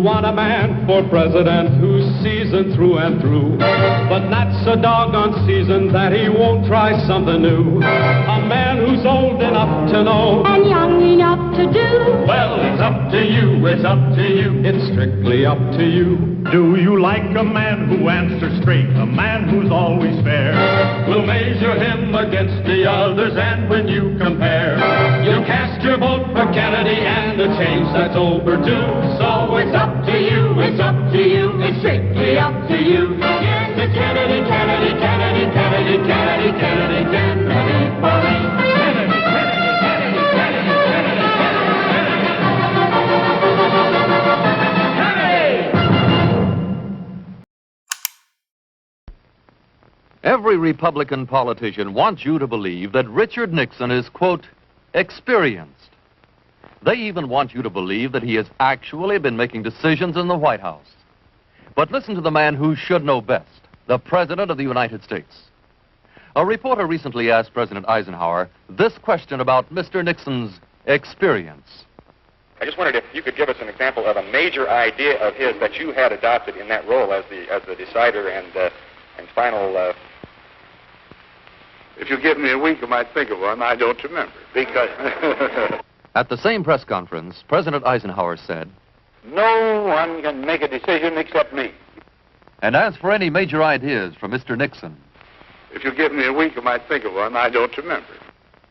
want a man for president who's seasoned through and through, but not so doggone seasoned that he won't try something new. A man who's old enough to know and young enough to do. Well, it's up to you, it's up to you, it's strictly up to you. Do you like a man who answers straight, a man who's always fair? We'll measure him against the others, and when you compare, you cast your vote for Kennedy and a change that's overdue. So it's up to you, it's up to you, it's strictly up to you. Yes, it's Kennedy, Kennedy, Kennedy, Kennedy, Kennedy, Kennedy, Kennedy for me. Kennedy, Kennedy, Kennedy, Kennedy, Kennedy, Every Republican politician wants you to believe that Richard Nixon is, quote, experienced. They even want you to believe that he has actually been making decisions in the White House. But listen to the man who should know best, the President of the United States. A reporter recently asked President Eisenhower this question about Mr. Nixon's experience. I just wondered if you could give us an example of a major idea of his that you had adopted in that role as the decider and final. If you give me a week, I might think of one. I don't remember because. At the same press conference, President Eisenhower said, No one can make a decision except me. and as for any major ideas from Mr. Nixon, If you give me a week, I might think of one. I don't remember.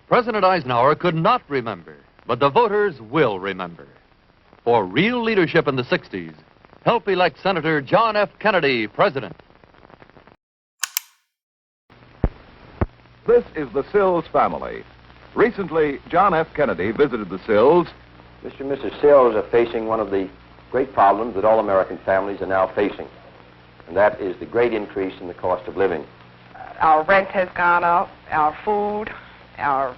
President Eisenhower could not remember, but the voters will remember. For real leadership in the 60s, help elect Senator John F. Kennedy president. This is the Sills family. Recently, John F. Kennedy visited the Sills. Mr. and Mrs. Sills are facing one of the great problems that all American families are now facing, and that is the great increase in the cost of living. Our rent has gone up, our food, our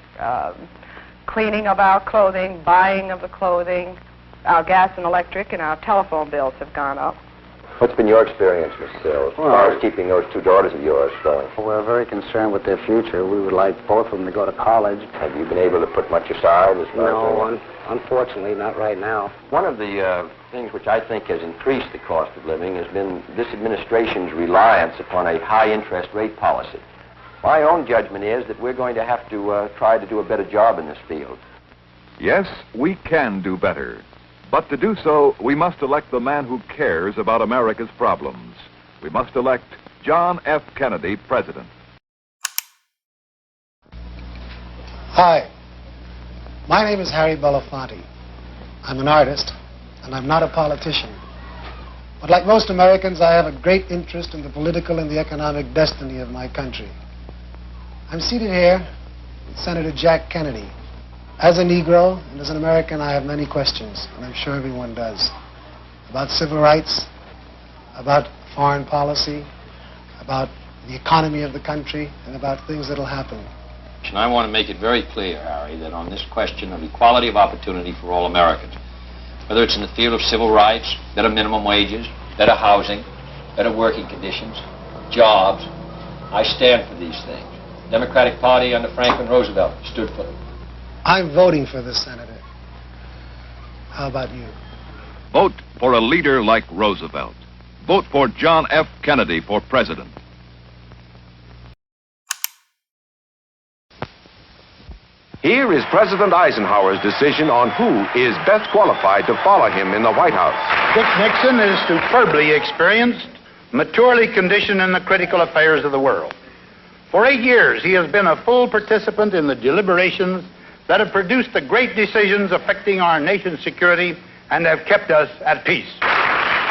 cleaning of our clothing, buying of the clothing, our gas and electric and our telephone bills have gone up. What's been your experience, Mrs. Sills, as far as keeping those two daughters of yours going? We're very concerned with their future. We would like both of them to go to college. Have you been able to put much aside as far No, unfortunately, not right now. One of the things which I think has increased the cost of living has been this administration's reliance upon a high interest rate policy. My own judgment is that we're going to have to try to do a better job in this field. Yes, we can do better. But to do so, we must elect the man who cares about America's problems. We must elect John F. Kennedy president. Hi, my name is Harry Belafonte. I'm an artist, and I'm not a politician. But like most Americans, I have a great interest in the political and the economic destiny of my country. I'm seated here with Senator Jack Kennedy. As a Negro and as an American, I have many questions, and I'm sure everyone does, about civil rights, about foreign policy, about the economy of the country, and about things that'll happen. And I want to make it very clear, Harry, that on this question of equality of opportunity for all Americans, whether it's in the field of civil rights, better minimum wages, better housing, better working conditions, jobs, I stand for these things. The Democratic Party under Franklin Roosevelt stood for them. I'm voting for this, Senator. How about you? Vote for a leader like Roosevelt. Vote for John F. Kennedy for president. Here is President Eisenhower's decision on who is best qualified to follow him in the White House. Dick Nixon is superbly experienced, maturely conditioned in the critical affairs of the world. For 8 years, he has been a full participant in the deliberations that have produced the great decisions affecting our nation's security and have kept us at peace.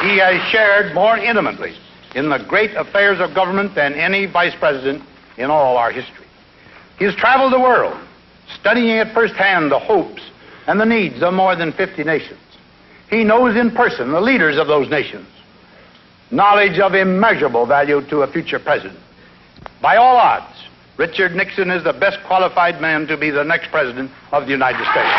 He has shared more intimately in the great affairs of government than any vice president in all our history. He has traveled the world, studying at first hand the hopes and the needs of more than 50 nations. He knows in person the leaders of those nations, knowledge of immeasurable value to a future president. By all odds, Richard Nixon is the best qualified man to be the next president of the United States.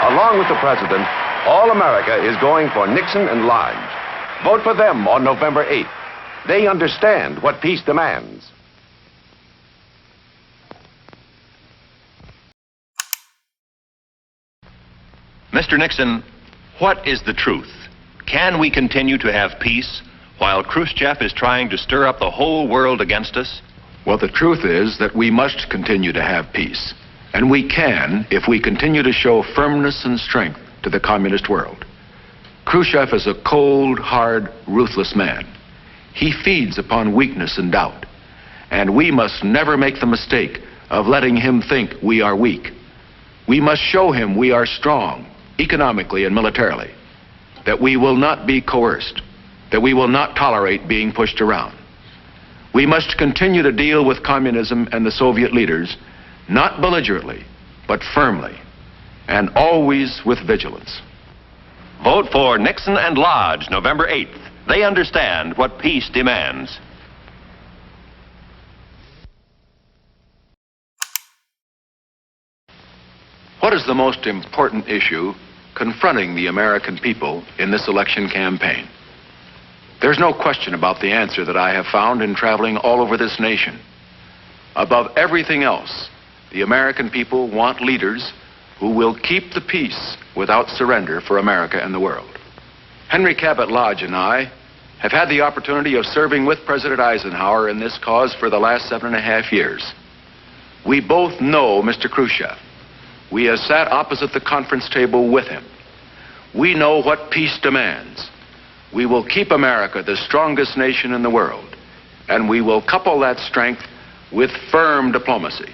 Along with the president, all America is going for Nixon and Lodge. Vote for them on November 8th. They understand what peace demands. Mr. Nixon, what is the truth? Can we continue to have peace while Khrushchev is trying to stir up the whole world against us? Well, the truth is that we must continue to have peace. And we can if we continue to show firmness and strength to the communist world. Khrushchev is a cold, hard, ruthless man. He feeds upon weakness and doubt. And we must never make the mistake of letting him think we are weak. We must show him we are strong, economically and militarily, that we will not be coerced, that we will not tolerate being pushed around. We must continue to deal with communism and the Soviet leaders, not belligerently, but firmly, and always with vigilance. Vote for Nixon and Lodge, November 8th. They understand what peace demands. What is the most important issue confronting the American people in this election campaign? There's no question about the answer that I have found in traveling all over this nation. Above everything else, the American people want leaders who will keep the peace without surrender for America and the world. Henry Cabot Lodge and I have had the opportunity of serving with President Eisenhower in this cause for the last 7.5 years. We both know Mr. Khrushchev. We have sat opposite the conference table with him. We know what peace demands. We will keep America the strongest nation in the world, and we will couple that strength with firm diplomacy.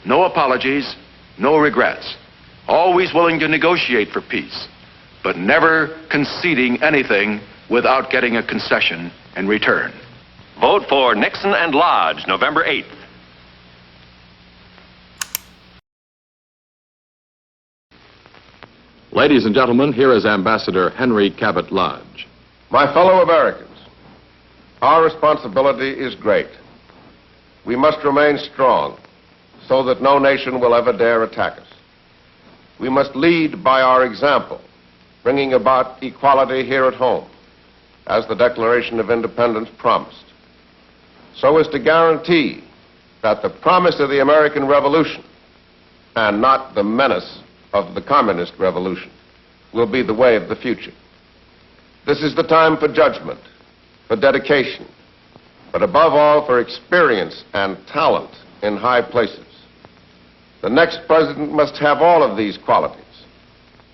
No apologies, no regrets. Always willing to negotiate for peace, but never conceding anything without getting a concession in return. Vote for Nixon and Lodge, November 8th. Ladies and gentlemen, here is Ambassador Henry Cabot Lodge. My fellow Americans, our responsibility is great. We must remain strong so that no nation will ever dare attack us. We must lead by our example, bringing about equality here at home, as the Declaration of Independence promised, so as to guarantee that the promise of the American Revolution, and not the menace of the Communist Revolution, will be the way of the future. This is the time for judgment, for dedication, but above all for experience and talent in high places. The next president must have all of these qualities,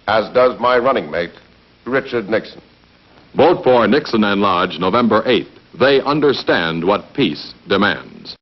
as does my running mate, Richard Nixon. Vote for Nixon and Lodge, November 8th. They understand what peace demands.